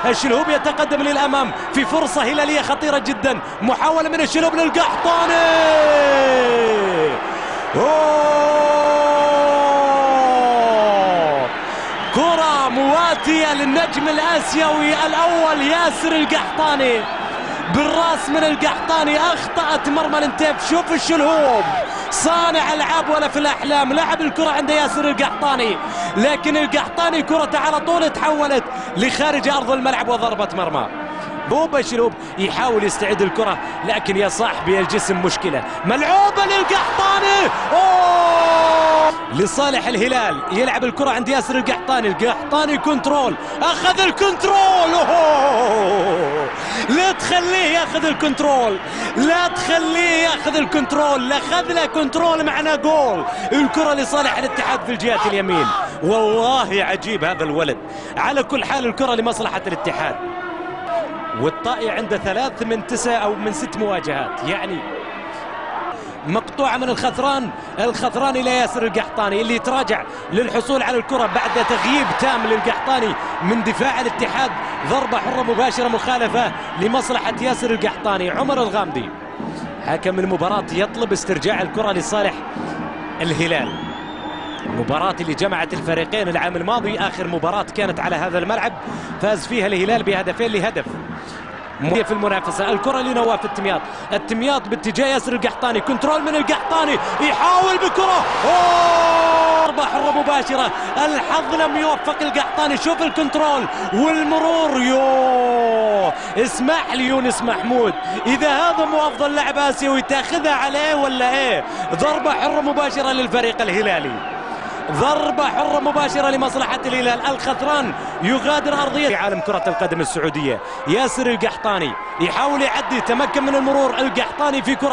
الشلهوب يتقدم للأمام في فرصة هلالية خطيرة جدا. محاولة من الشلهوب للقحطاني. كرة مواتية للنجم الآسيوي الأول ياسر القحطاني، بالراس من القحطاني أخطأت مرمى الانتيف. شوف الشلهوب صانع العاب ولا في الأحلام، لعب الكرة عند ياسر القحطاني، لكن القحطاني كرة على طول تحولت لخارج أرض الملعب وضربة مرمى. بوبا شلوب يحاول يستعيد الكرة، لكن يا صاحبي الجسم مشكلة. ملعوبة للقحطاني، لصالح الهلال. يلعب الكرة عند ياسر القحطاني. القحطاني كنترول، أخذ الكنترول. لا تخليه ياخذ الكنترول، لا تخليه ياخذ الكنترول. أخذ له كنترول معنا جول. الكرة لصالح الاتحاد في الجهة اليمين. والله عجيب هذا الولد. على كل حال الكرة لمصلحة الاتحاد، والطائي عنده 3 من 9 أو من 6 مواجهات، يعني مقطوعة من الخثران إلى ياسر القحطاني اللي يتراجع للحصول على الكرة بعد تغييب تام للقحطاني من دفاع الاتحاد. ضربة حرة مباشرة مخالفة لمصلحة ياسر القحطاني. عمر الغامدي حكم المباراة يطلب استرجاع الكرة لصالح الهلال. المباراة اللي جمعت الفريقين العام الماضي، آخر مباراة كانت على هذا الملعب فاز فيها الهلال ب2 لهدف في المنافسة. الكرة لنواف التمياط باتجاه ياسر القحطاني. كنترول من القحطاني، يحاول بكرة، ضربة حرة مباشرة. الحظ لم يوفق القحطاني. شوف الكنترول والمرور. اسمح لي يونس محمود، إذا هذا مو أفضل لاعب آسيوي تاخذها عليه ولا إيه؟ ضربة حرة مباشرة للفريق الهلالي، ضربة حرة مباشرة لمصلحة الهلال. الخثران يغادر أرضية عالم كرة القدم السعودية. ياسر القحطاني يحاول يعدي، تمكن من المرور القحطاني في كرة